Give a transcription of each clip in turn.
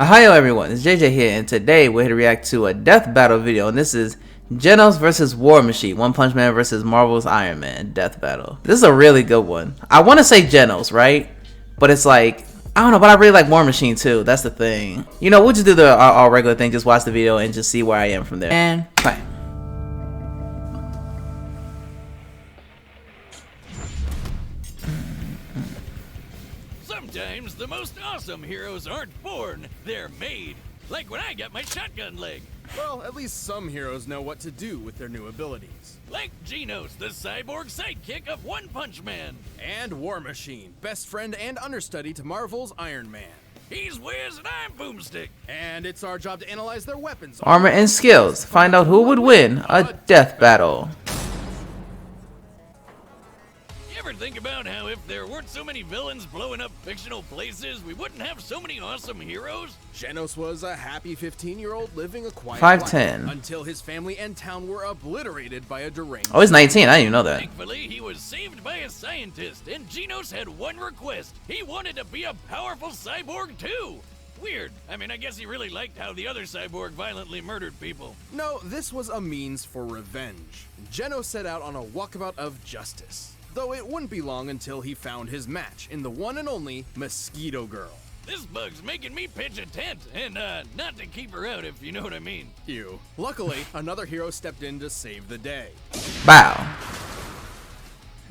Hi everyone, it's JJ here, and today we're here to react to a death battle video, and this is Genos versus War Machine, One Punch Man versus Marvel's Iron Man death battle. This is a really good one. I want to say Genos, right? But it's like, I don't know, but I really like War Machine too, that's the thing. You know, we'll just do the all regular thing, just watch the video and just see where I am from there. And play. Sometimes the most awesome heroes aren't born, they're made. Like when I got my shotgun leg. Well, at least some heroes know what to do with their new abilities. Like Genos, the cyborg sidekick of One Punch Man. And War Machine, best friend and understudy to Marvel's Iron Man. He's Wiz and I'm Boomstick. And it's our job to analyze their weapons, Armor and skills. Find out who would win a death battle. Ever think about how if there weren't so many villains blowing up fictional places, we wouldn't have so many awesome heroes? Genos was a happy 15-year-old living a quiet 5'10" life until his family and town were obliterated by a deranged. Oh, he's 19, I didn't even know that. Thankfully, he was saved by a scientist, and Genos had one request. He wanted to be a powerful cyborg too. Weird. I mean, I guess he really liked how the other cyborg violently murdered people. No, this was a means for revenge. Genos set out on a walkabout of justice. Though it wouldn't be long until he found his match in the one and only Mosquito Girl. This bug's making me pitch a tent, and not to keep her out if you know what I mean. Ew. Luckily, another hero stepped in to save the day. Wow.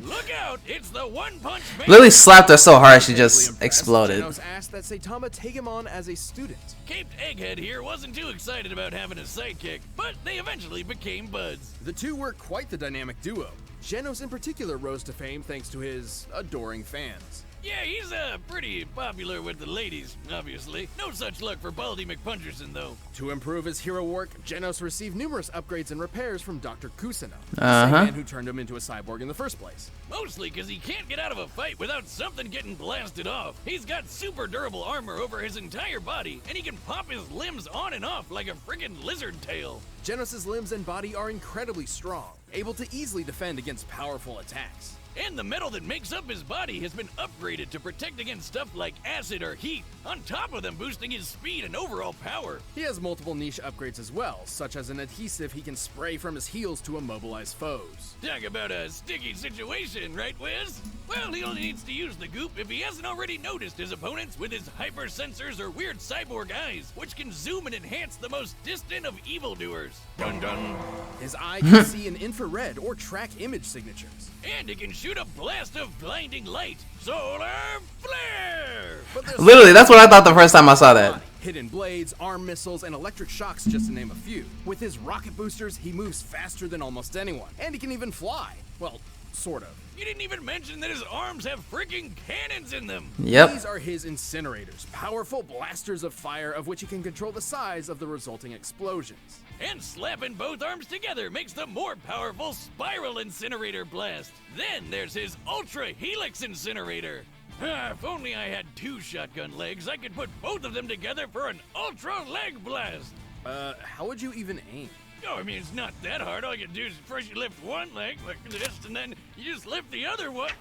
Look out! It's the One Punch Man! Literally slapped her so hard she just exploded. Genos asked that Saitama take him on as a student. Caped Egghead here wasn't too excited about having a sidekick, but they eventually became buds. The two were quite the dynamic duo. Genos in particular rose to fame thanks to his adoring fans. Yeah, he's pretty popular with the ladies, obviously. No such luck for Baldy McPuncherson, though. To improve his hero work, Genos received numerous upgrades and repairs from Dr. Kusano, the Uh-huh. same man who turned him into a cyborg in the first place. Mostly because he can't get out of a fight without something getting blasted off. He's got super durable armor over his entire body, and he can pop his limbs on and off like a friggin' lizard tail. Genos' limbs and body are incredibly strong, able to easily defend against powerful attacks. And the metal that makes up his body has been upgraded to protect against stuff like acid or heat, on top of them boosting his speed and overall power. He has multiple niche upgrades as well, such as an adhesive he can spray from his heels to immobilize foes. Talk about a sticky situation, right, Wiz? Well, he only needs to use the goop if he hasn't already noticed his opponents with his hyper sensors or weird cyborg eyes, which can zoom and enhance the most distant of evildoers. Dun dun. His eye can see in infrared or track image signatures. And it can shoot a blast of blinding light. Solar flare! But there's Literally, that's what I thought the first time I saw that. hidden blades, arm missiles, and electric shocks, just to name a few. With his rocket boosters, he moves faster than almost anyone, and he can even fly. Well, sort of. You didn't even mention that his arms have freaking cannons in them. Yep. These are his incinerators, powerful blasters of fire of which he can control the size of the resulting explosions. And slapping both arms together makes the more powerful spiral incinerator blast. Then there's his ultra helix incinerator. If only I had two shotgun legs, I could put both of them together for an ultra leg blast. How would you even aim? Oh, I mean, it's not that hard. All you do is first you lift one leg like this, and then you just lift the other one.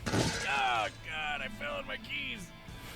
Oh, God, I fell on my keys.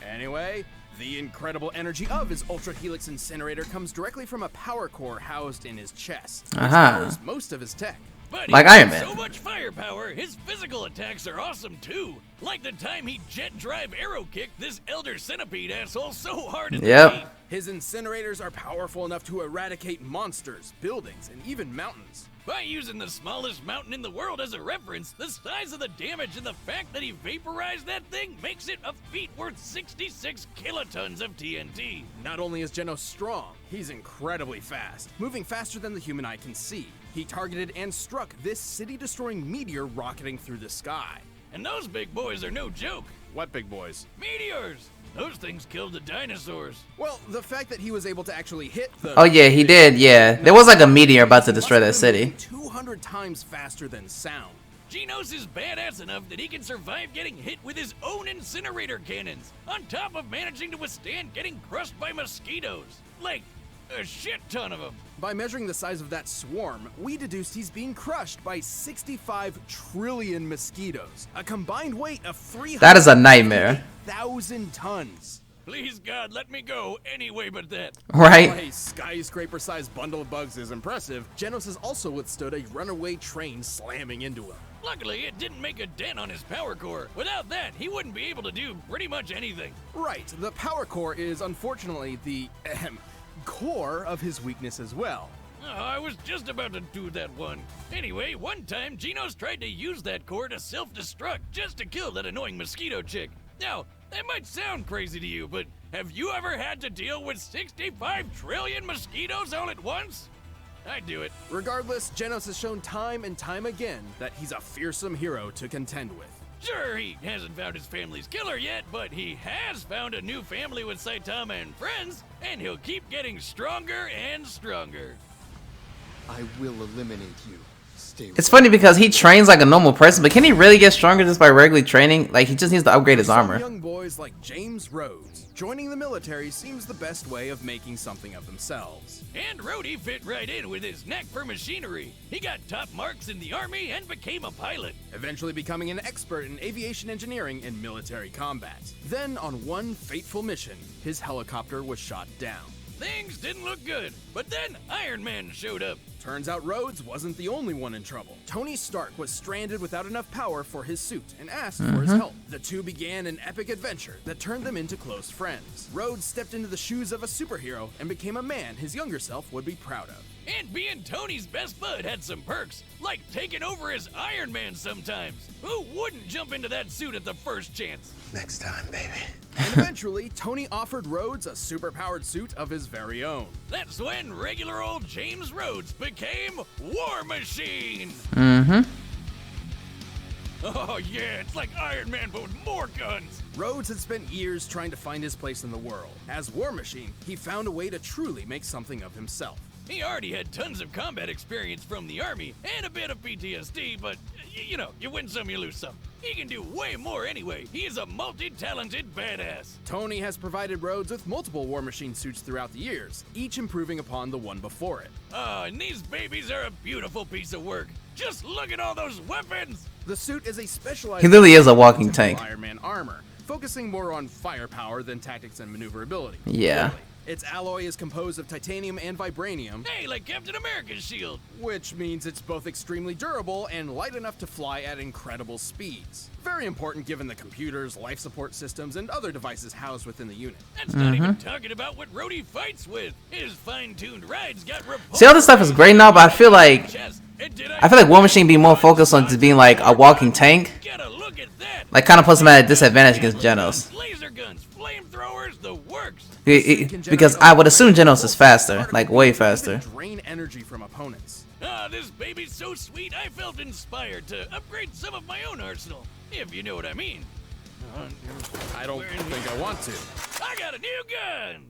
Anyway, the incredible energy of his Ultra Helix incinerator comes directly from a power core housed in his chest, which powers most of his tech. But Like he has Iron Man. so much firepower, his physical attacks are awesome too. Like the time he jet drive arrow kicked this Elder Centipede asshole so hard in the teeth. His incinerators are powerful enough to eradicate monsters, buildings, and even mountains. By using the smallest mountain in the world as a reference, the size of the damage and the fact that he vaporized that thing makes it a feat worth 66 kilotons of TNT. Not only is Genos strong, he's incredibly fast, moving faster than the human eye can see. He targeted and struck this city-destroying meteor rocketing through the sky. And those big boys are no joke. What big boys? Meteors! Those things killed the dinosaurs. Well, the fact that he was able to actually hit the... Oh yeah, he did, yeah. There was like a meteor about to destroy that city. 200 times faster than sound. Genos is badass enough that he can survive getting hit with his own incinerator cannons, on top of managing to withstand getting crushed by mosquitoes. Like, a shit ton of them. By measuring the size of that swarm, we deduced he's being crushed by 65 trillion mosquitoes, a combined weight of 300,000 That is a nightmare. tons. Please, God, let me go any way but that. While Right? a skyscraper-sized bundle of bugs is impressive, Genos has also withstood a runaway train slamming into him. Luckily, it didn't make a dent on his power core. Without that, he wouldn't be able to do pretty much anything. Right, the power core is unfortunately the core of his weakness as well. Oh, I was just about to do that one. Anyway, one time, Genos tried to use that core to self-destruct just to kill that annoying mosquito chick. Now, that might sound crazy to you, but have you ever had to deal with 65 trillion mosquitoes all at once? I'd do it. Regardless, Genos has shown time and time again that he's a fearsome hero to contend with. Sure, he hasn't found his family's killer yet, but he has found a new family with Saitama and friends, and he'll keep getting stronger and stronger. I will eliminate you. Stay It's funny because he trains like a normal person, but can he really get stronger just by regularly training? Like, he just needs to upgrade his For some armor. young boys like James Rhodes, joining the military seems the best way of making something of themselves. And Rhodey fit right in with his knack for machinery. He got top marks in the army and became a pilot. Eventually becoming an expert in aviation engineering and military combat. Then, on one fateful mission, his helicopter was shot down. Things didn't look good, but then Iron Man showed up. Turns out Rhodes wasn't the only one in trouble. Tony Stark was stranded without enough power for his suit and asked for his help. The two began an epic adventure that turned them into close friends. Rhodes stepped into the shoes of a superhero and became a man his younger self would be proud of. And being Tony's best bud had some perks, like taking over as Iron Man sometimes. Who wouldn't jump into that suit at the first chance? Next time, baby. And eventually, Tony offered Rhodes a superpowered suit of his very own. That's when regular old James Rhodes became War Machine. Oh yeah, it's like Iron Man but with more guns. Rhodes had spent years trying to find his place in the world. As War Machine, he found a way to truly make something of himself. He already had tons of combat experience from the army and a bit of PTSD, but you know, you win some, you lose some. He can do way more anyway. He is a multi-talented badass. Tony has provided Rhodes with multiple War Machine suits throughout the years, each improving upon the one before it. Oh, and these babies are a beautiful piece of work. Just look at all those weapons. The suit is a specialized... He literally is a walking tank. Iron Man armor, focusing more on firepower than tactics and maneuverability. Yeah. Clearly. Its alloy is composed of titanium and vibranium, Hey, like Captain America's shield. which means it's both extremely durable and light enough to fly at incredible speeds. Very important given the computers, life support systems, and other devices housed within the unit. That's not even talking about what Rhodey fights with. His fine-tuned rides got repulsed. See, all this stuff is great now, but I feel like War Machine be more focused on just being like a walking tank. Gotta look at that. Like, kind of puts him at a disadvantage against Genos. Laser guns, flamethrowers, the works. Because I would assume Genos is faster, like way faster. Drain energy from opponents. Ah, this baby's so sweet, I felt inspired to upgrade some of my own arsenal, if you know what I mean. I don't think I want to. I got a new gun!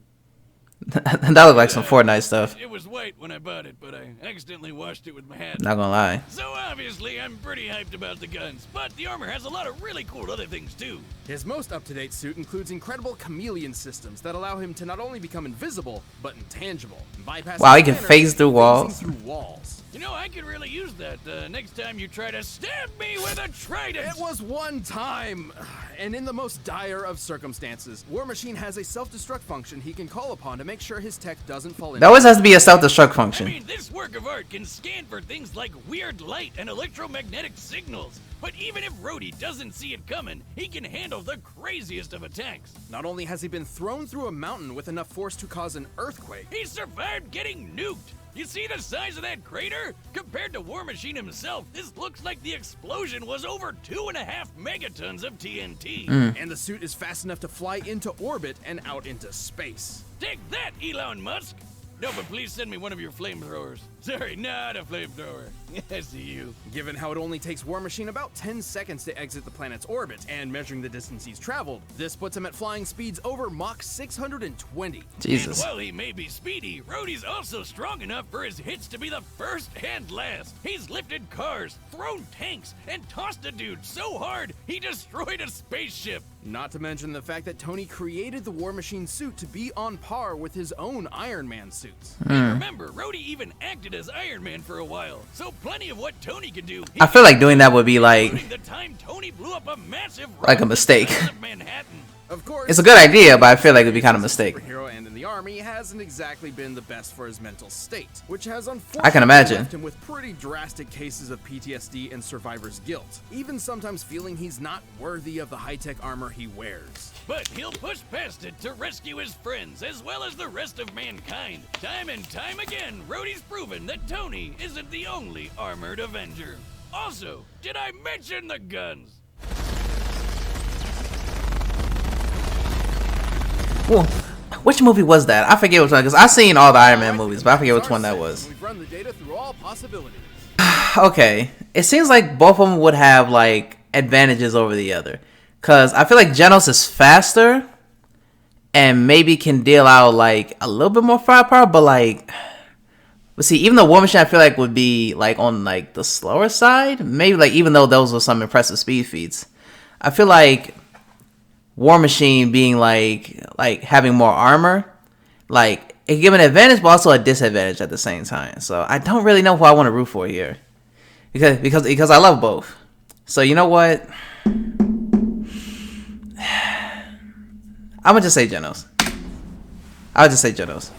That looked like some Fortnite stuff. It was white when I bought it, but I accidentally washed it with my hat. Not gonna lie. So obviously, I'm pretty hyped about the guns, but the armor has a lot of really cool other things too. His most up-to-date suit includes incredible chameleon systems that allow him to not only become invisible, but intangible. Bypassing Wow, he can scanners phase through and walls. phasing through walls. You know, I could really use that next time you try to stab me with a trident. It was one time, and in the most dire of circumstances, War Machine has a self-destruct function he can call upon to make sure his tech doesn't fall into. There always has to be a self-destruct I function. mean, this work of art can scan for things like weird light and electromagnetic signals. But even if Rhodey doesn't see it coming, he can handle the craziest of attacks. Not only has he been thrown through a mountain with enough force to cause an earthquake, He survived getting nuked. You see the size of that crater? Compared to War Machine himself, this looks like the explosion was over 2.5 megatons of TNT. and the suit is fast enough to fly into orbit and out into space. Take that, Elon Musk! No, but please send me one of your flamethrowers. Sorry, not a flamethrower. I see you. Given how it only takes War Machine about 10 seconds to exit the planet's orbit, and measuring the distance he's traveled, this puts him at flying speeds over Mach 620. Jesus. And while he may be speedy, Rhodey's also strong enough for his hits to be the first and last. He's lifted cars, thrown tanks, and tossed a dude so hard he destroyed a spaceship. Not to mention the fact that Tony created the War Machine suit to be on par with his own Iron Man suits. And remember, Rhodey even acted as Iron Man for a while, so plenty of what Tony can do. I feel like doing that would be like Including the time Tony blew up a massive Like a rocket mistake. the size of Manhattan. Of course, It's a good idea, but I feel like it'd be kind of a mistake. Superhero and in the army hasn't exactly been the best for his mental state, which has I unfortunately can imagine. left him with pretty drastic cases of PTSD and survivor's guilt, even sometimes feeling he's not worthy of the high-tech armor he wears. But he'll push past it to rescue his friends as well as the rest of mankind. Time and time again, Rhodey's proven that Tony isn't the only armored Avenger. Also, did I mention the guns? Well, which movie was that? I forget which one, because I've seen all the Iron Man movies, but I forget which one that was. We've run the data through all possibilities. Okay, it seems like both of them would have like advantages over the other, because I feel like Genos is faster and maybe can deal out like a little bit more firepower, but like, but see, even though War Machine I feel like would be like on like the slower side, maybe like even though those were some impressive speed feats, I feel like War Machine being like having more armor, like it give an advantage but also a disadvantage at the same time. So I don't really know who I want to root for here, because I love both. So you know what? I'm gonna just say Genos. I'll just say Genos.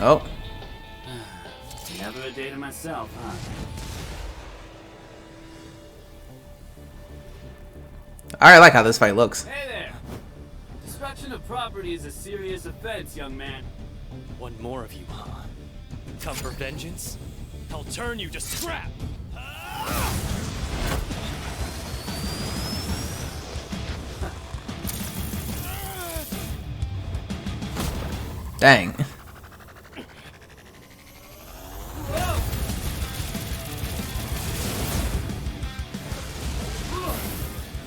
Oh. Never a day to myself, huh? I like how this fight looks. Hey there! Destruction of property is a serious offense, young man. One more of you, huh? Come for vengeance? I'll turn you to scrap! Dang.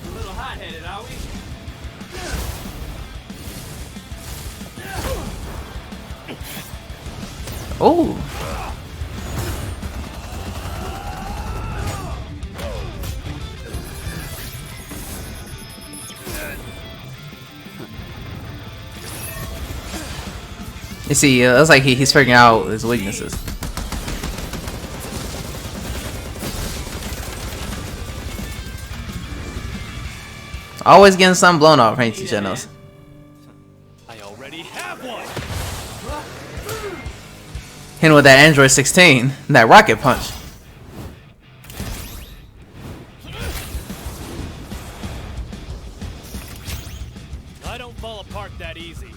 A little hot-headed, are we? Oh. You see, it looks like he's figuring out his weaknesses. Always getting something blown off, ain't you, Genos? I already have one! Hitting with that Android 16, that rocket punch. I don't fall apart that easy.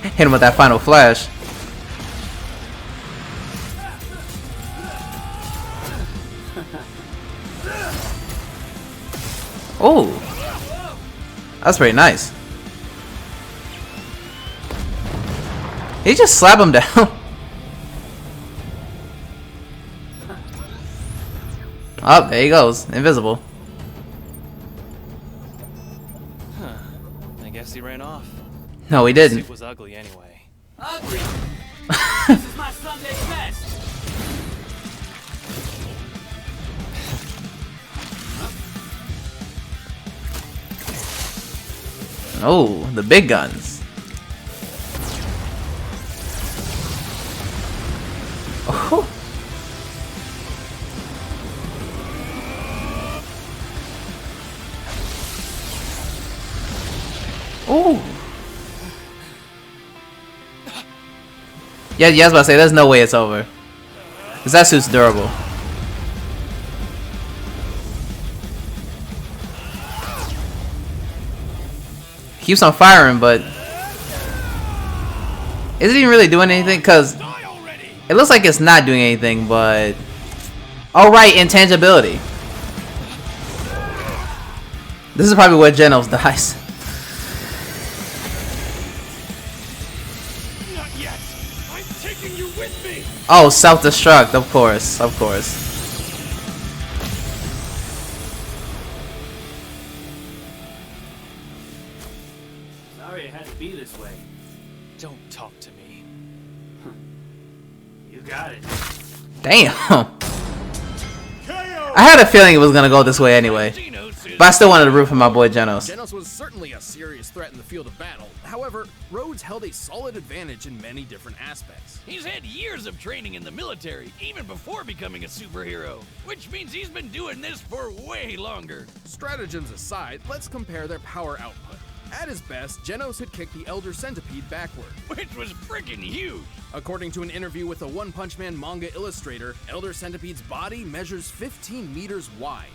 Hit him with that final flash. Oh, that's pretty nice. He just slapped him down. Oh, there he goes, invisible. Huh. I guess he ran off. No, he It didn't. was ugly anyway. Ugly! This is my Sunday best! Oh, the big guns. Oh. Oh. Yeah, I was about to say, there's no way it's over. Because that suit's durable. Keeps on firing, but is it even really doing anything? Because it looks like it's not doing anything, but oh right, intangibility. This is probably where Genos dies. Not yet. I'm taking you with me. Oh, self-destruct, of course, of course. Sorry it had to be this way. Don't talk to me. You got it. Damn. I had a feeling it was gonna go this way anyway. Genos But I still wanted to root for my boy Genos. Genos was certainly a serious threat in the field of battle. However, Rhodes held a solid advantage in many different aspects. He's had years of training in the military, even before becoming a superhero, which means he's been doing this for way longer. Stratagems aside, let's compare their power output. At his best, Genos had kicked the Elder Centipede backward, Which was freaking huge. According to an interview with a One Punch Man manga illustrator, Elder Centipede's body measures 15 meters wide.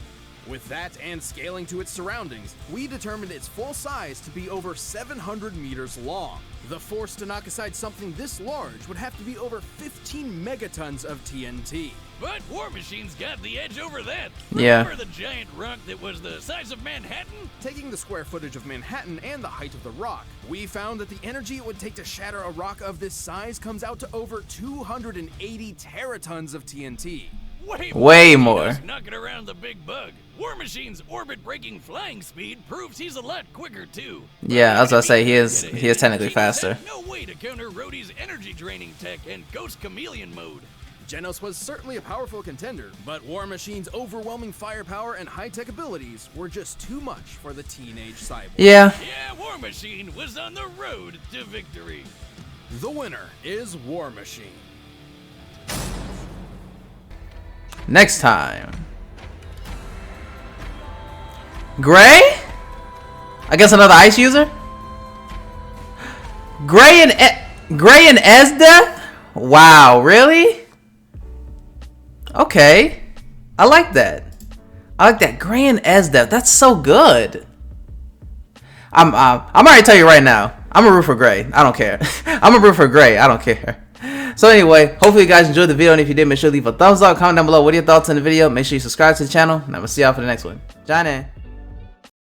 With that and scaling to its surroundings, we determined its full size to be over 700 meters long. The force to knock aside something this large would have to be over 15 megatons of TNT. But War Machine's got the edge over that. Yeah. Remember the giant rock that was the size of Manhattan? Taking the square footage of Manhattan and the height of the rock, we found that the energy it would take to shatter a rock of this size comes out to over 280 teratons of TNT. Way more. Just knocking around the big bug. War Machine's orbit-breaking flying speed proves he's a lot quicker too. Yeah, I was gonna say he is technically faster. No way to counter Rhodey's energy draining tech and Ghost Chameleon mode. Genos was certainly a powerful contender, but War Machine's overwhelming firepower and high-tech abilities were just too much for the teenage cyborg. Yeah. Yeah, War Machine was on the road to victory. The winner is War Machine. Next time. Gray? I guess another ice user? Gray and Esdeath? Wow, really? Okay. I like that. I like that. Gray and Esdeath. That's so good. I'm already tell you right now. I'm a root for Gray. I don't care. I'm a root for Gray. I don't care. So anyway, hopefully you guys enjoyed the video, and if you did, make sure to leave a thumbs up, comment down below what are your thoughts on the video, make sure you subscribe to the channel, and I will see y'all for the next one. Johnny.